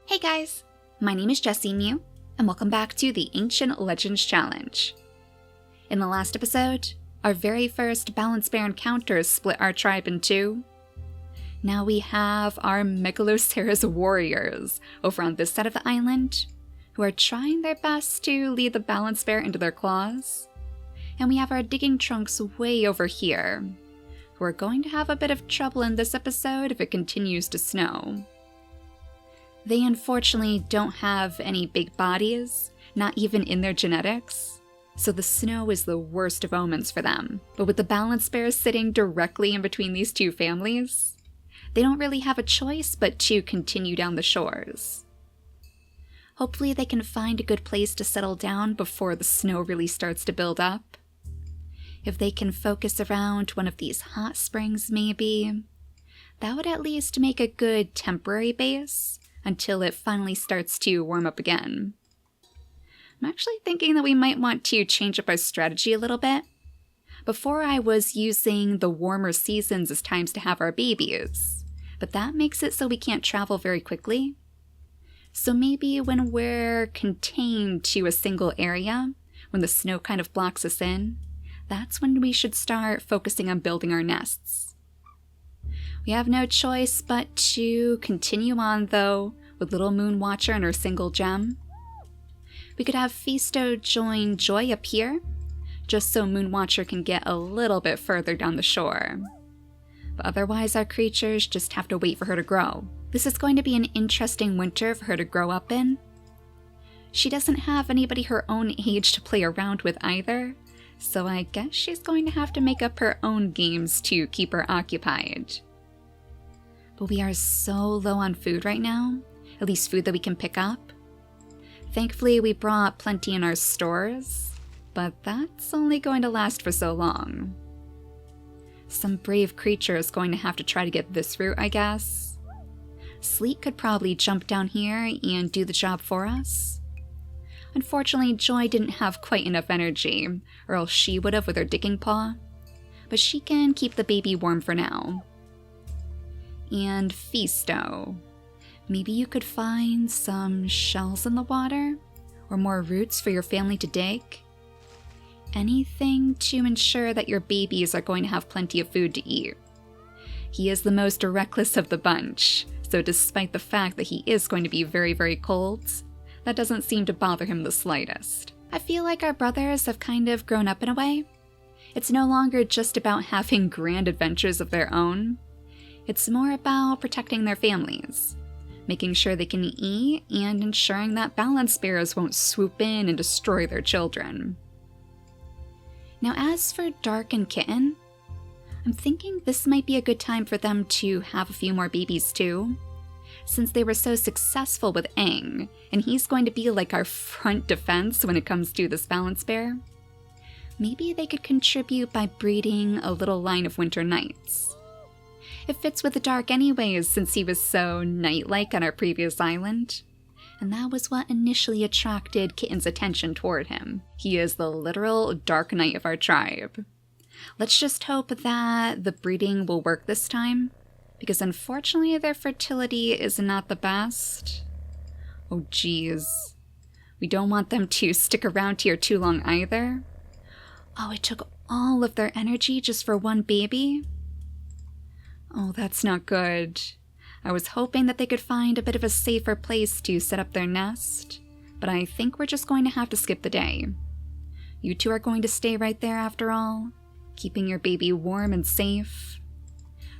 Hey guys, my name is JessiMew, and welcome back to the Ancient Legends Challenge. In the last episode, our very first Balance Bear encounter split our tribe in two. Now we have our Megaloceros warriors over on this side of the island, who are trying their best to lead the Balance Bear into their claws. And we have our digging trunks way over here, who are going to have a bit of trouble in this episode if it continues to snow. They unfortunately don't have any big bodies, not even in their genetics, so the snow is the worst of omens for them. But with the Balance Bears sitting directly in between these two families, they don't really have a choice but to continue down the shores. Hopefully they can find a good place to settle down before the snow really starts to build up. If they can focus around one of these hot springs maybe, that would at least make a good temporary base until it finally starts to warm up again. I'm actually thinking that we might want to change up our strategy a little bit. Before I was using the warmer seasons as times to have our babies, but that makes it so we can't travel very quickly. So maybe when we're contained to a single area, when the snow kind of blocks us in, that's when we should start focusing on building our nests. We have no choice but to continue on, though, with Little Moon Watcher and her single gem. We could have Feasto join Joy up here, just so Moon Watcher can get a little bit further down the shore. But otherwise, our creatures just have to wait for her to grow. This is going to be an interesting winter for her to grow up in. She doesn't have anybody her own age to play around with either, so I guess she's going to have to make up her own games to keep her occupied. But we are so low on food right now, at least food that we can pick up. Thankfully, we brought plenty in our stores, but that's only going to last for so long. Some brave creature is going to have to try to get this route, I guess. Sleet could probably jump down here and do the job for us. Unfortunately, Joy didn't have quite enough energy, or else she would have with her digging paw, but she can keep the baby warm for now. And Feasto, maybe you could find some shells in the water, or more roots for your family to dig. Anything to ensure that your babies are going to have plenty of food to eat. He is the most reckless of the bunch, so despite the fact that he is going to be very, very cold, that doesn't seem to bother him the slightest. I feel like our brothers have kind of grown up in a way. It's no longer just about having grand adventures of their own. It's more about protecting their families, making sure they can eat, and ensuring that Balance Bears won't swoop in and destroy their children. Now as for Dark and Kitten, I'm thinking this might be a good time for them to have a few more babies too, since they were so successful with Aang, and he's going to be like our front defense when it comes to this Balance Bear. Maybe they could contribute by breeding a little line of winter nights. It fits with the Dark anyways, since he was so night-like on our previous island. And that was what initially attracted Kitten's attention toward him. He is the literal Dark Knight of our tribe. Let's just hope that the breeding will work this time, because unfortunately their fertility is not the best. Oh geez. We don't want them to stick around here too long either. Oh, it took all of their energy just for one baby? Oh, that's not good. I was hoping that they could find a bit of a safer place to set up their nest, but I think we're just going to have to skip the day. You two are going to stay right there after all, keeping your baby warm and safe.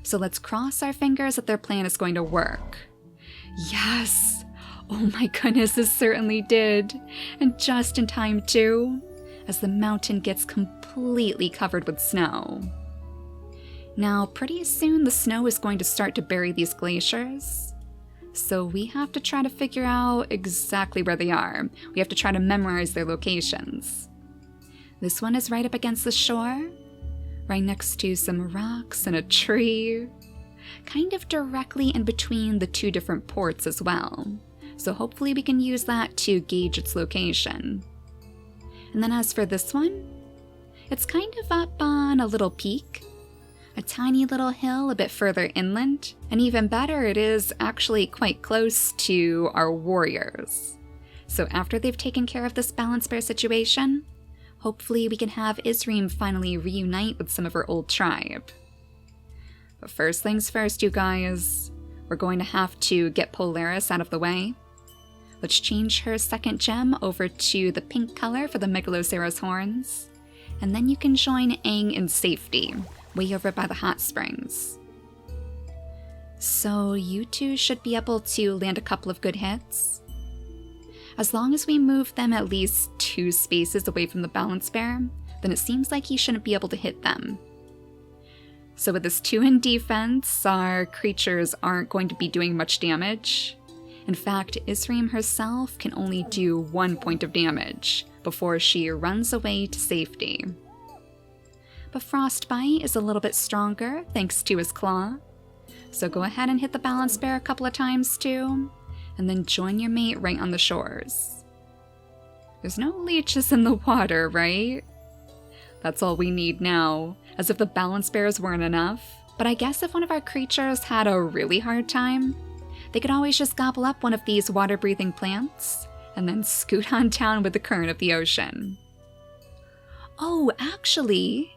So let's cross our fingers that their plan is going to work. Yes! Oh my goodness, this certainly did. And just in time too, as the mountain gets completely covered with snow. Now, pretty soon the snow is going to start to bury these glaciers, so we have to try to figure out exactly where they are. We have to try to memorize their locations. This one is right up against the shore, right next to some rocks and a tree, kind of directly in between the two different ports as well, so hopefully we can use that to gauge its location. And then as for this one, it's kind of up on a little peak. a tiny little hill a bit further inland, and even better, it is actually quite close to our warriors. So after they've taken care of this balance bear situation, hopefully we can have Isreem finally reunite with some of her old tribe. But first things first, you guys, we're going to have to get Polaris out of the way. Let's change her second gem over to the pink color for the Megaloceros horns, and then you can join Aang in safety, way over by the hot springs. So you two should be able to land a couple of good hits. As long as we move them at least 2 spaces away from the balance bear, then it seems like he shouldn't be able to hit them. So with this 2 in defense, our creatures aren't going to be doing much damage. In fact, Isreem herself can only do 1 point of damage before she runs away to safety. But Frostbite is a little bit stronger thanks to his claw, so go ahead and hit the balance bear a couple of times too, and then join your mate right on the shores. There's no leeches in the water, right? That's all we need now, as if the balance bears weren't enough. But I guess if one of our creatures had a really hard time, they could always just gobble up one of these water-breathing plants, and then scoot on down with the current of the ocean. Oh, actually,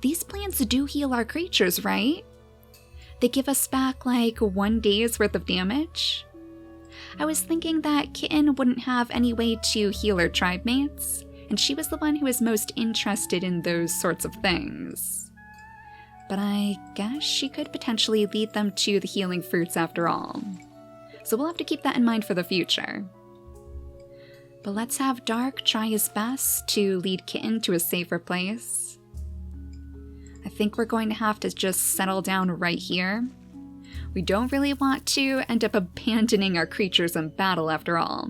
these plants do heal our creatures, right? They give us back like 1 day's worth of damage? I was thinking that Kitten wouldn't have any way to heal her tribe mates, and she was the one who was most interested in those sorts of things. But I guess she could potentially lead them to the healing fruits after all. So we'll have to keep that in mind for the future. But let's have Dark try his best to lead Kitten to a safer place. I think we're going to have to just settle down right here. We don't really want to end up abandoning our creatures in battle after all.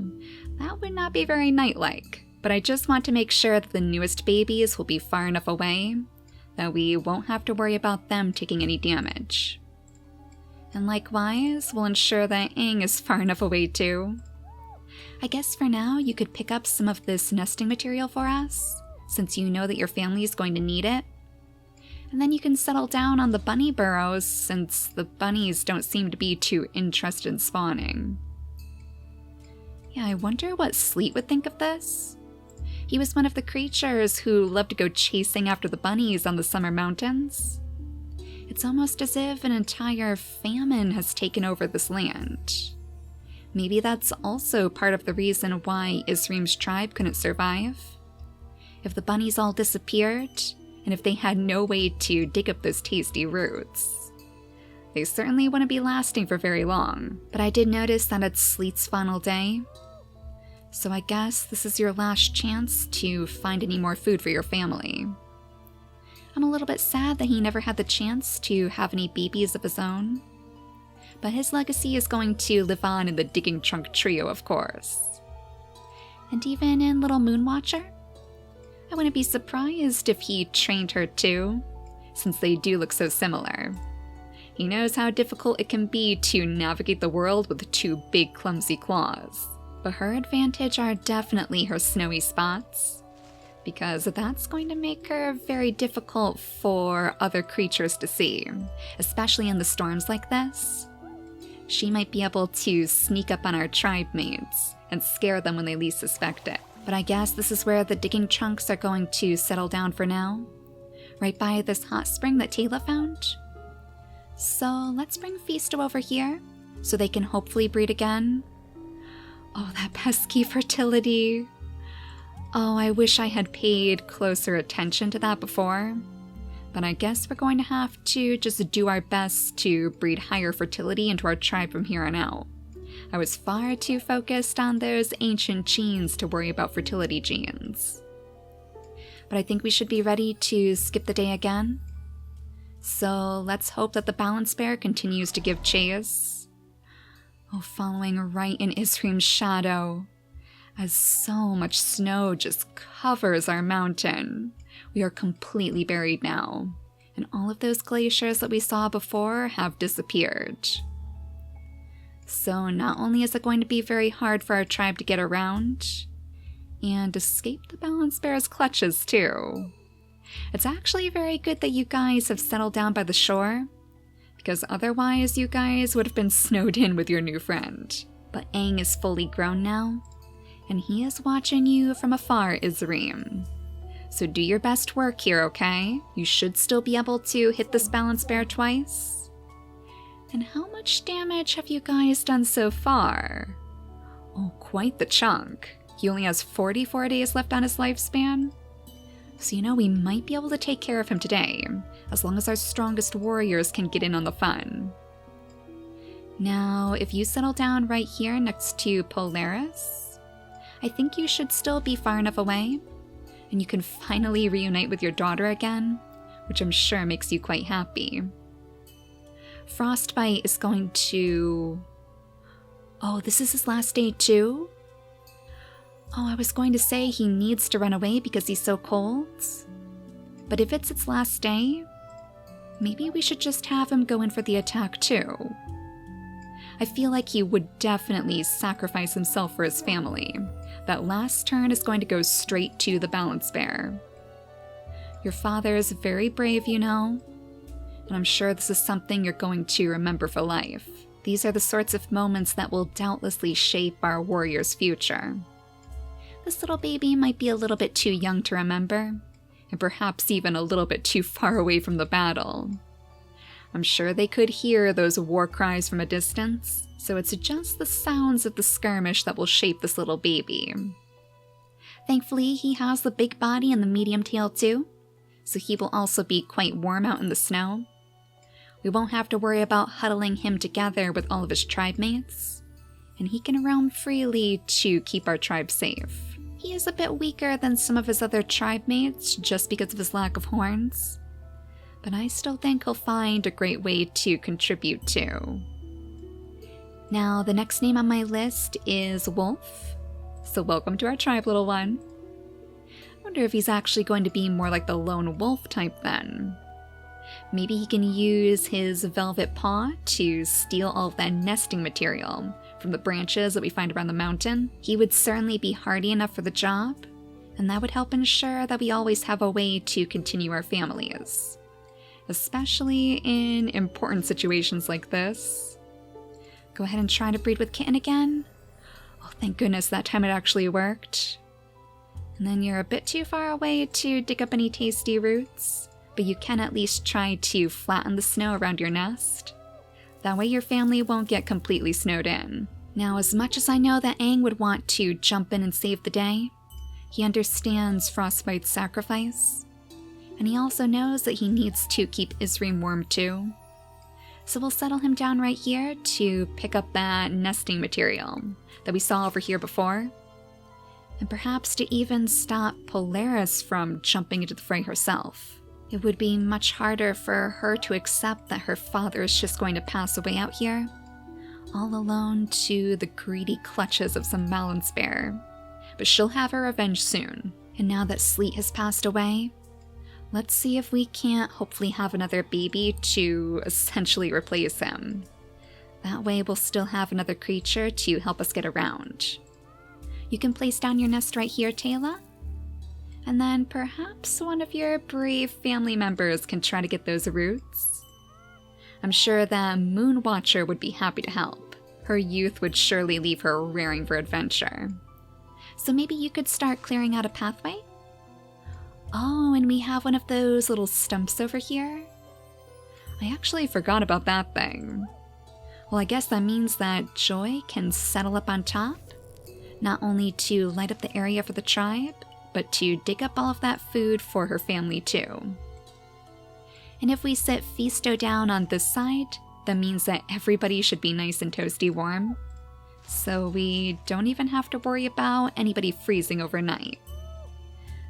That would not be very knight-like, but I just want to make sure that the newest babies will be far enough away that we won't have to worry about them taking any damage. And likewise, we'll ensure that Aang is far enough away too. I guess for now, you could pick up some of this nesting material for us, since you know that your family is going to need it. And then you can settle down on the bunny burrows, since the bunnies don't seem to be too interested in spawning. Yeah, I wonder what Sleet would think of this. He was one of the creatures who loved to go chasing after the bunnies on the summer mountains. It's almost as if an entire famine has taken over this land. Maybe that's also part of the reason why Isreem's tribe couldn't survive. If the bunnies all disappeared, and if they had no way to dig up those tasty roots, they certainly wouldn't be lasting for very long. But I did notice that it's Sleet's final day, so I guess this is your last chance to find any more food for your family. I'm a little bit sad that he never had the chance to have any babies of his own, but his legacy is going to live on in the Digging Trunk Trio, of course. And even in Little Moonwatcher, I wouldn't be surprised if he trained her too, since they do look so similar. He knows how difficult it can be to navigate the world with 2 big clumsy claws. But her advantage are definitely her snowy spots, because that's going to make her very difficult for other creatures to see, especially in the storms like this. She might be able to sneak up on our tribe mates and scare them when they least suspect it. But I guess this is where the digging trunks are going to settle down for now, right by this hot spring that Taylor found. So let's bring Feasto over here, so they can hopefully breed again. Oh, that pesky fertility. Oh, I wish I had paid closer attention to that before. But I guess we're going to have to just do our best to breed higher fertility into our tribe from here on out. I was far too focused on those ancient genes to worry about fertility genes. But I think we should be ready to skip the day again. So let's hope that the balance bear continues to give chase. Oh, following right in Isreem's shadow, as so much snow just covers our mountain. We are completely buried now, and all of those glaciers that we saw before have disappeared. So not only is it going to be very hard for our tribe to get around, and escape the balance bear's clutches too, It's actually very good that you guys have settled down by the shore, because otherwise you guys would have been snowed in with your new friend. But Aang is fully grown now, and he is watching you from afar, Isreem. So do your best work here, okay? You should still be able to hit this balance bear twice. And how much damage have you guys done so far? Oh, quite the chunk. He only has 44 days left on his lifespan. So we might be able to take care of him today, as long as our strongest warriors can get in on the fun. Now, if you settle down right here next to Polaris, I think you should still be far enough away, and you can finally reunite with your daughter again, which I'm sure makes you quite happy. Frostbite is going to... Oh, this is his last day too? Oh, I was going to say he needs to run away because he's so cold. But if it's its last day, maybe we should just have him go in for the attack too. I feel like he would definitely sacrifice himself for his family. That last turn is going to go straight to the balance bear. Your father is very brave, and I'm sure this is something you're going to remember for life. These are the sorts of moments that will doubtlessly shape our warrior's future. This little baby might be a little bit too young to remember, and perhaps even a little bit too far away from the battle. I'm sure they could hear those war cries from a distance, so it's just the sounds of the skirmish that will shape this little baby. Thankfully, he has the big body and the medium tail too, so he will also be quite warm out in the snow. We won't have to worry about huddling him together with all of his tribe mates, and he can roam freely to keep our tribe safe. He is a bit weaker than some of his other tribe mates just because of his lack of horns, but I still think he'll find a great way to contribute too. Now, the next name on my list is Wolf, so welcome to our tribe, little one. I wonder if he's actually going to be more like the lone wolf type then. Maybe he can use his velvet paw to steal all of that nesting material from the branches that we find around the mountain. He would certainly be hardy enough for the job, and that would help ensure that we always have a way to continue our families. Especially in important situations like this. Go ahead and try to breed with Kitten again. Oh, thank goodness that time it actually worked. And then you're a bit too far away to dig up any tasty roots, but you can at least try to flatten the snow around your nest. That way your family won't get completely snowed in. Now, as much as I know that Aang would want to jump in and save the day, he understands Frostbite's sacrifice, and he also knows that he needs to keep Isreem warm too. So we'll settle him down right here to pick up that nesting material that we saw over here before, and perhaps to even stop Polaris from jumping into the fray herself. It would be much harder for her to accept that her father is just going to pass away out here, all alone to the greedy clutches of some balance bear. But she'll have her revenge soon. And now that Sleet has passed away, let's see if we can't hopefully have another baby to essentially replace him. That way we'll still have another creature to help us get around. You can place down your nest right here, Taylor. And then perhaps one of your brave family members can try to get those roots. I'm sure that Moon Watcher would be happy to help. Her youth would surely leave her raring for adventure. So maybe you could start clearing out a pathway? Oh, and we have one of those little stumps over here. I actually forgot about that thing. Well, I guess that means that Joy can settle up on top, not only to light up the area for the tribe, but to dig up all of that food for her family too. And if we sit Feasto down on this side, that means that everybody should be nice and toasty warm, so we don't even have to worry about anybody freezing overnight.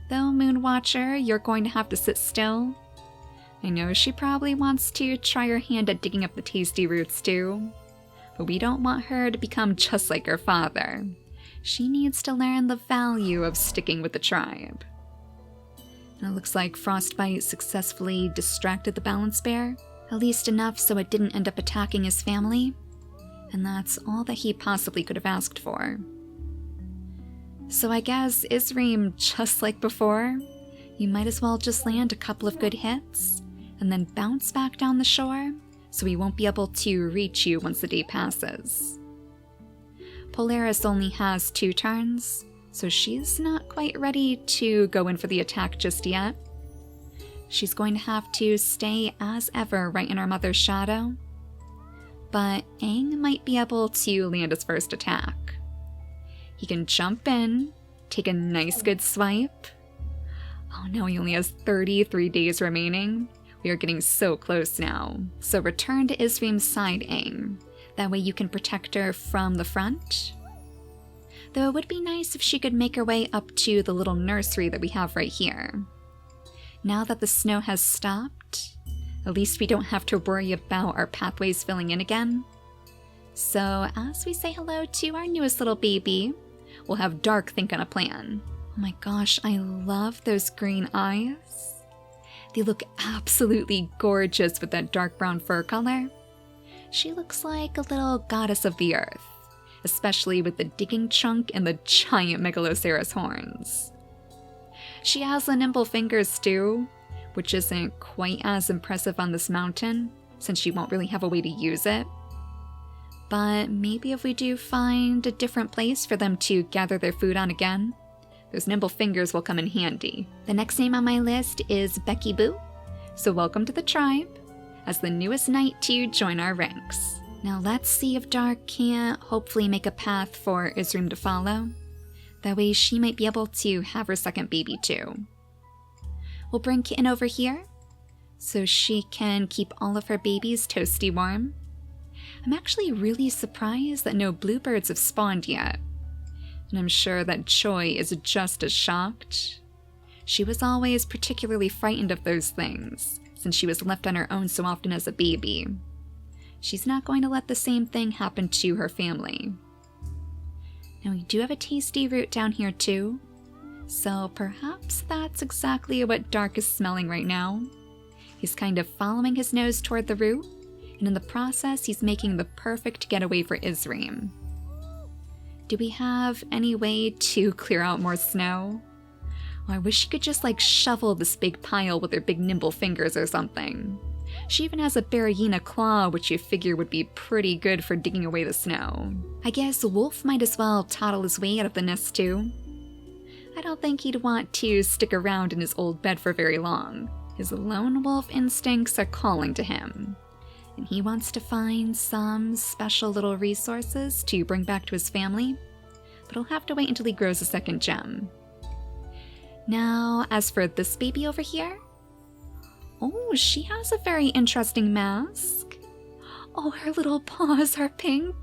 Though, Moon Watcher, you're going to have to sit still. I know she probably wants to try her hand at digging up the tasty roots too, but we don't want her to become just like her father. She needs to learn the value of sticking with the tribe. And it looks like Frostbite successfully distracted the balance bear, at least enough so it didn't end up attacking his family, and that's all that he possibly could have asked for. So I guess, Isreem, just like before, You might as well just land a couple of good hits, and then bounce back down the shore, so we won't be able to reach you once the day passes. Polaris only has 2 turns, so she's not quite ready to go in for the attack just yet. She's going to have to stay as ever right in our mother's shadow, but Aang might be able to land his first attack. He can jump in, take a nice good swipe. Oh no, he only has 33 days remaining. We are getting so close now. So return to Isreem's side, Aang. That way you can protect her from the front. Though it would be nice if she could make her way up to the little nursery that we have right here. Now that the snow has stopped, at least we don't have to worry about our pathways filling in again. So as we say hello to our newest little baby, we'll have Dark think on a plan. Oh my gosh, I love those green eyes. They look absolutely gorgeous with that dark brown fur color. She looks like a little goddess of the earth, especially with the digging trunk and the giant megaloceros horns. She has the nimble fingers too, which isn't quite as impressive on this mountain, since she won't really have a way to use it. But maybe if we do find a different place for them to gather their food on again, those nimble fingers will come in handy. The next name on my list is Becky Boo, so welcome to the tribe, as the newest knight to join our ranks. Now let's see if Dark can't hopefully make a path for Isreem to follow. That way she might be able to have her second baby too. We'll bring Kitten over here, so she can keep all of her babies toasty warm. I'm actually really surprised that no bluebirds have spawned yet. And I'm sure that Joy is just as shocked. She was always particularly frightened of those things, since she was left on her own so often as a baby. She's not going to let the same thing happen to her family. Now we do have a tasty root down here too, so perhaps that's exactly what Dark is smelling right now. He's kind of following his nose toward the root, and in the process he's making the perfect getaway for Isreem. Do we have any way to clear out more snow? Oh, I wish she could just shovel this big pile with her big nimble fingers or something. She even has a Baragina claw, which you figure would be pretty good for digging away the snow. I guess Wolf might as well toddle his way out of the nest too. I don't think he'd want to stick around in his old bed for very long. His lone wolf instincts are calling to him, and he wants to find some special little resources to bring back to his family, but he'll have to wait until he grows a second gem. Now, as for this baby over here, oh, she has a very interesting mask. Oh, her little paws are pink.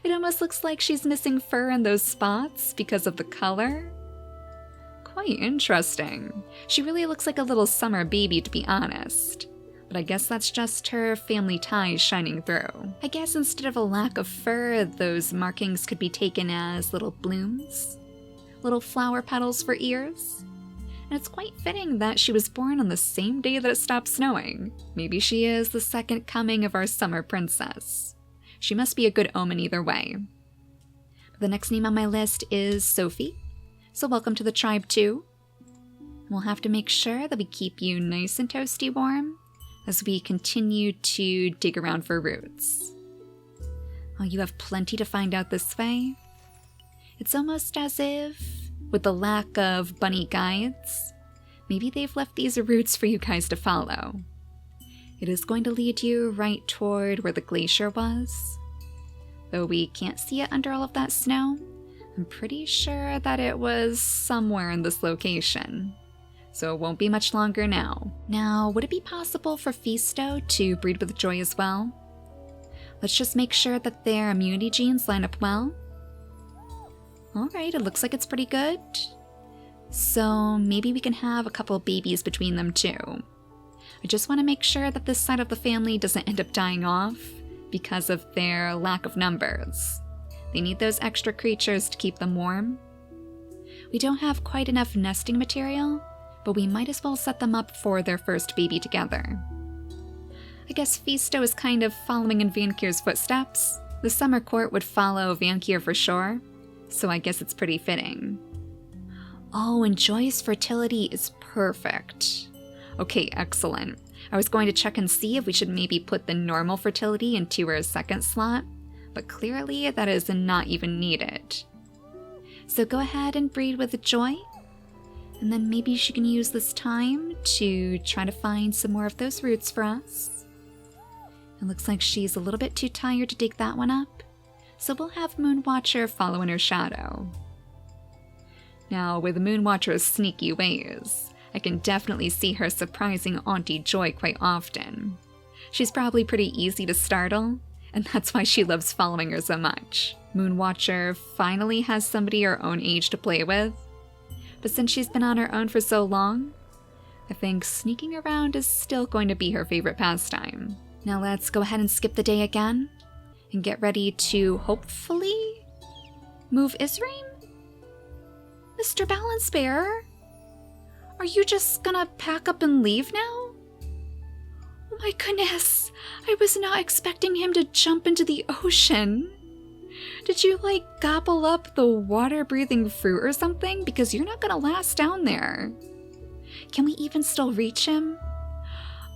It almost looks like she's missing fur in those spots because of the color. Quite interesting. She really looks like a little summer baby, to be honest. But I guess that's just her family ties shining through. I guess instead of a lack of fur, those markings could be taken as little blooms. Little flower petals for ears. And it's quite fitting that she was born on the same day that it stopped snowing. Maybe she is the second coming of our summer princess. She must be a good omen either way. The next name on my list is Sophie, so welcome to the tribe too. We'll have to make sure that we keep you nice and toasty warm as we continue to dig around for roots. Oh, you have plenty to find out this way. It's almost as if, with the lack of bunny guides, maybe they've left these roots for you guys to follow. It is going to lead you right toward where the glacier was. Though we can't see it under all of that snow, I'm pretty sure that it was somewhere in this location. So it won't be much longer now. Now, would it be possible for Fisto to breed with Joy as well? Let's just make sure that their immunity genes line up well. Alright, it looks like it's pretty good. So maybe we can have a couple babies between them too. I just want to make sure that this side of the family doesn't end up dying off because of their lack of numbers. They need those extra creatures to keep them warm. We don't have quite enough nesting material, but we might as well set them up for their first baby together. I guess Fisto is kind of following in Vankir's footsteps. The summer court would follow Vankir for sure, so I guess it's pretty fitting. Oh, and Joy's fertility is perfect. Okay, excellent. I was going to check and see if we should maybe put the normal fertility into her second slot, but clearly that is not even needed. So go ahead and breed with Joy, and then maybe she can use this time to try to find some more of those roots for us. It looks like she's a little bit too tired to dig that one up, so we'll have Moonwatcher follow in her shadow. Now, with Moonwatcher's sneaky ways, I can definitely see her surprising Auntie Joy quite often. She's probably pretty easy to startle, and that's why she loves following her so much. Moonwatcher finally has somebody her own age to play with, but since she's been on her own for so long, I think sneaking around is still going to be her favorite pastime. Now let's go ahead and skip the day again, and get ready to hopefully move Isreem? Mr. Balance Bearer? Are you just gonna pack up and leave now? Oh my goodness, I was not expecting him to jump into the ocean. Did you, gobble up the water-breathing fruit or something? Because you're not gonna last down there. Can we even still reach him?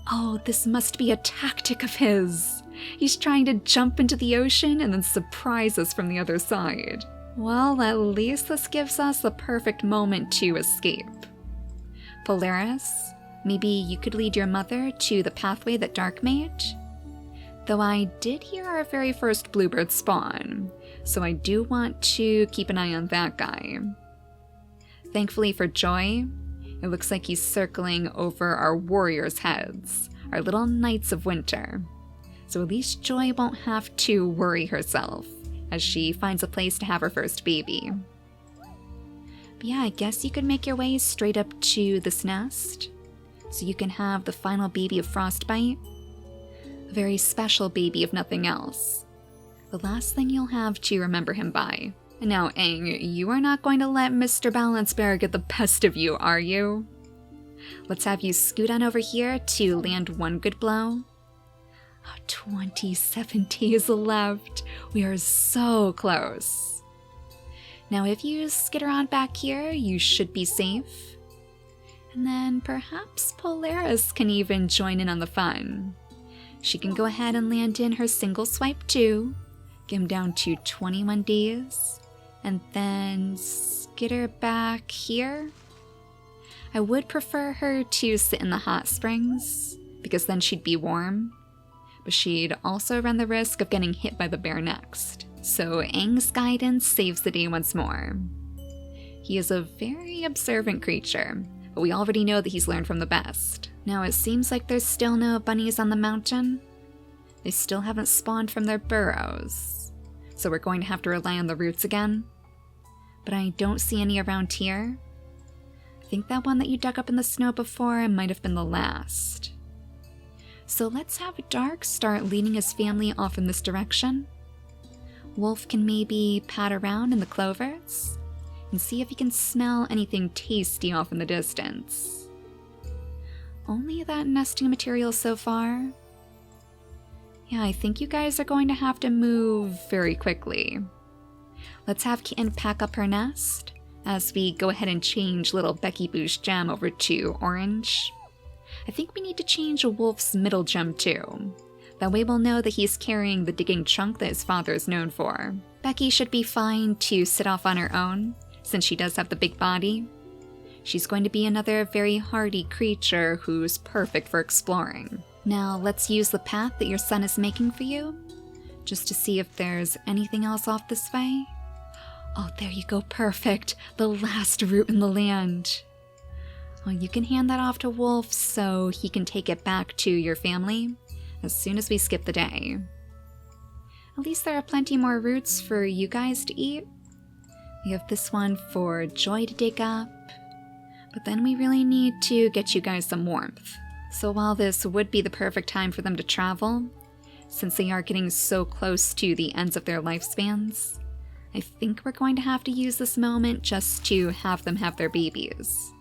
Oh, this must be a tactic of his. He's trying to jump into the ocean and then surprise us from the other side. Well, at least this gives us the perfect moment to escape. Polaris, maybe you could lead your mother to the pathway that Dark made? Though I did hear our very first bluebird spawn, so I do want to keep an eye on that guy. Thankfully for Joy, it looks like he's circling over our warriors' heads, our little knights of winter. So at least Joy won't have to worry herself as she finds a place to have her first baby. But yeah, I guess you could make your way straight up to this nest, so you can have the final baby of Frostbite. A very special baby if nothing else. The last thing you'll have to remember him by. And now, Aang, you are not going to let Mr. Balance Bearer get the best of you, are you? Let's have you scoot on over here to land one good blow. 27 days left. We are so close. Now, if you skitter on back here, you should be safe. And then perhaps Polaris can even join in on the fun. She can go ahead and land in her single swipe too, get him down to 21 days, and then skitter back here. I would prefer her to sit in the hot springs, because then she'd be warm, but she'd also run the risk of getting hit by the bear next. So Aang's guidance saves the day once more. He is a very observant creature, but we already know that he's learned from the best. Now it seems like there's still no bunnies on the mountain. They still haven't spawned from their burrows, so we're going to have to rely on the roots again. But I don't see any around here. I think that one that you dug up in the snow before might have been the last. So let's have Dark start leading his family off in this direction. Wolf can maybe pat around in the clovers and see if he can smell anything tasty off in the distance. Only that nesting material so far. Yeah, I think you guys are going to have to move very quickly. Let's have Kitten pack up her nest as we go ahead and change little Becky Boo's gem over to orange. I think we need to change Wolf's middle gem too. That way we'll know that he's carrying the digging chunk that his father is known for. Becky should be fine to sit off on her own, since she does have the big body. She's going to be another very hardy creature who's perfect for exploring. Now let's use the path that your son is making for you, just to see if there's anything else off this way. Oh, there you go, perfect. The last root in the land. Well, you can hand that off to Wolf so he can take it back to your family as soon as we skip the day. At least there are plenty more roots for you guys to eat. We have this one for Joy to dig up, but then we really need to get you guys some warmth. So while this would be the perfect time for them to travel, since they are getting so close to the ends of their lifespans, I think we're going to have to use this moment just to have them have their babies.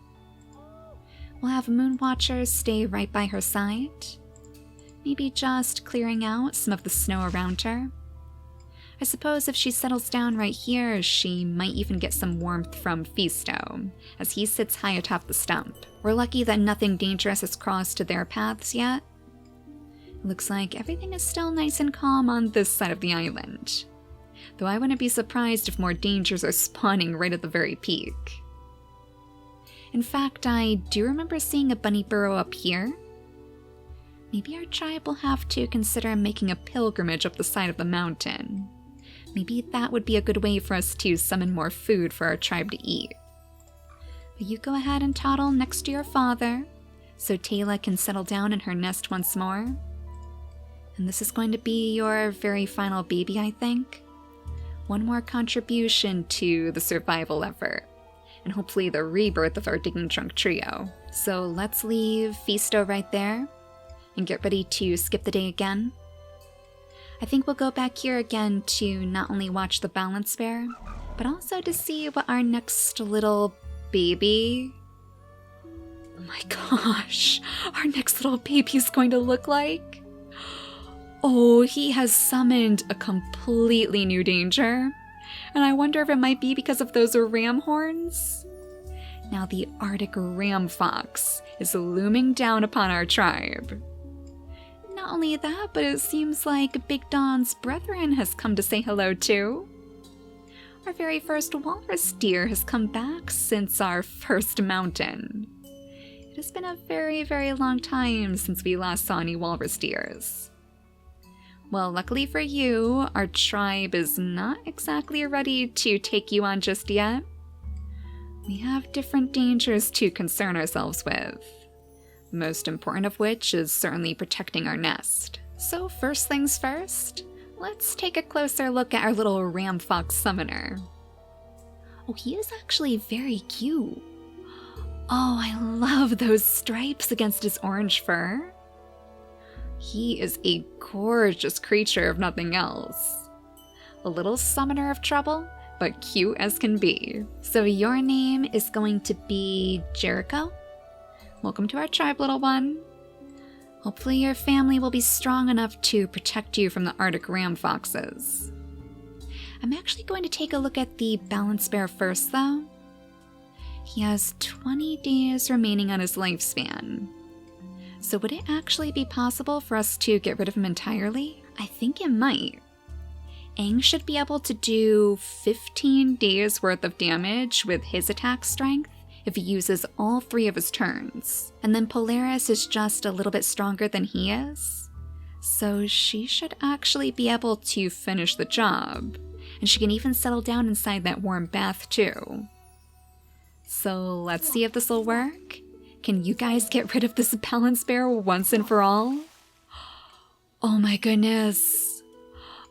We'll have Moonwatcher stay right by her side, maybe just clearing out some of the snow around her. I suppose if she settles down right here, she might even get some warmth from Fisto, as he sits high atop the stump. We're lucky that nothing dangerous has crossed their paths yet. It looks like everything is still nice and calm on this side of the island, though I wouldn't be surprised if more dangers are spawning right at the very peak. In fact, I do remember seeing a bunny burrow up here. Maybe our tribe will have to consider making a pilgrimage up the side of the mountain. Maybe that would be a good way for us to summon more food for our tribe to eat. But you go ahead and toddle next to your father, so Taylor can settle down in her nest once more. And this is going to be your very final baby, I think. One more contribution to the survival effort, and hopefully the rebirth of our digging trunk trio. So let's leave Fisto right there, and get ready to skip the day again. I think we'll go back here again to not only watch the balance bear, but also to see what our next little baby... Oh my gosh, our next little baby is going to look like. Oh, he has summoned a completely new danger, and I wonder if it might be because of those ram horns. Now the Arctic ram fox is looming down upon our tribe. Not only that, but it seems like Big Don's brethren has come to say hello too. Our very first walrus deer has come back since our first mountain. It has been a very, very long time since we last saw any walrus deers. Well, luckily for you, our tribe is not exactly ready to take you on just yet. We have different dangers to concern ourselves with. Most important of which is certainly protecting our nest. So first things first, let's take a closer look at our little ram fox summoner. Oh, he is actually very cute. Oh, I love those stripes against his orange fur. He is a gorgeous creature if nothing else. A little summoner of trouble, but cute as can be. So your name is going to be Jericho? Welcome to our tribe, little one. Hopefully your family will be strong enough to protect you from the Arctic ram foxes. I'm actually going to take a look at the balance bear first, though. He has 20 days remaining on his lifespan. So would it actually be possible for us to get rid of him entirely? I think it might. Aang should be able to do 15 days worth of damage with his attack strength if he uses all 3 of his turns. And then Polaris is just a little bit stronger than he is. So she should actually be able to finish the job. And she can even settle down inside that warm bath too. So let's see if this will work. Can you guys get rid of this balance bear once and for all? Oh my goodness.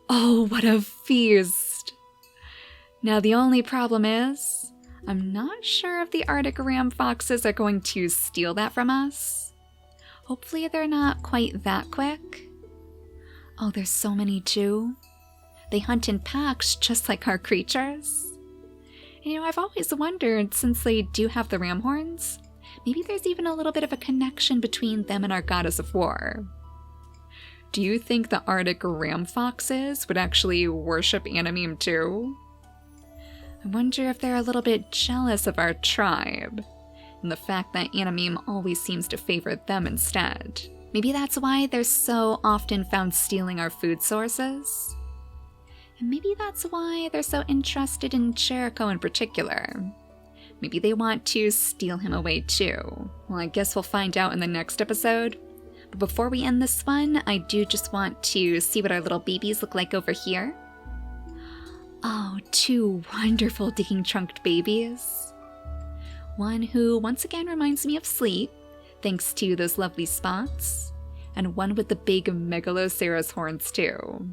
Oh, what a feast. Now the only problem is, I'm not sure if the Arctic ram foxes are going to steal that from us. Hopefully they're not quite that quick. Oh, there's so many too. They hunt in packs just like our creatures. And, I've always wondered, since they do have the ram horns, maybe there's even a little bit of a connection between them and our goddess of war. Do you think the Arctic ram foxes would actually worship Animeme too? I wonder if they're a little bit jealous of our tribe, and the fact that Animeme always seems to favor them instead. Maybe that's why they're so often found stealing our food sources. And maybe that's why they're so interested in Jericho in particular. Maybe they want to steal him away too. Well, I guess we'll find out in the next episode. But before we end this one, I do just want to see what our little babies look like over here. Oh, 2 wonderful digging trunked babies. One who once again reminds me of Sleep, thanks to those lovely spots, and one with the big Megaloceros horns too.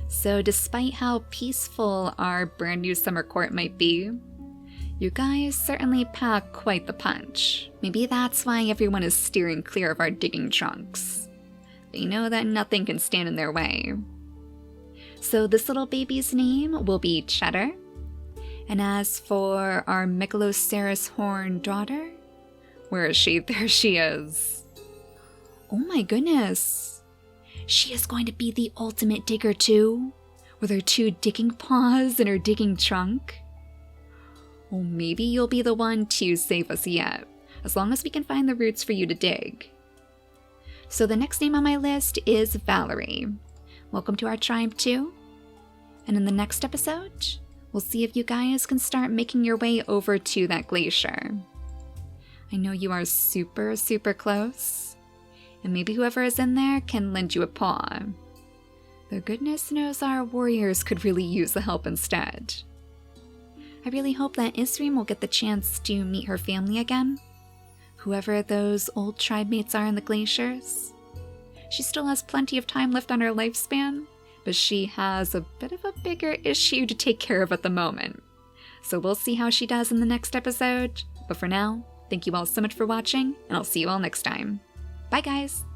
So despite how peaceful our brand new summer court might be, you guys certainly pack quite the punch. Maybe that's why everyone is steering clear of our digging trunks. They know that nothing can stand in their way. So this little baby's name will be Cheddar. And as for our Megaloceros horn daughter, where is she? There she is. Oh my goodness. She is going to be the ultimate digger too, with her 2 digging paws and her digging trunk. Well, maybe you'll be the one to save us yet, as long as we can find the roots for you to dig. So the next name on my list is Valerie. Welcome to our tribe too. And in the next episode, we'll see if you guys can start making your way over to that glacier. I know you are super, super close, and maybe whoever is in there can lend you a paw. Though goodness knows our warriors could really use the help instead. I really hope that Isreem will get the chance to meet her family again, whoever those old tribe mates are in the glaciers. She still has plenty of time left on her lifespan, but she has a bit of a bigger issue to take care of at the moment. So we'll see how she does in the next episode, but for now, thank you all so much for watching, and I'll see you all next time. Bye guys!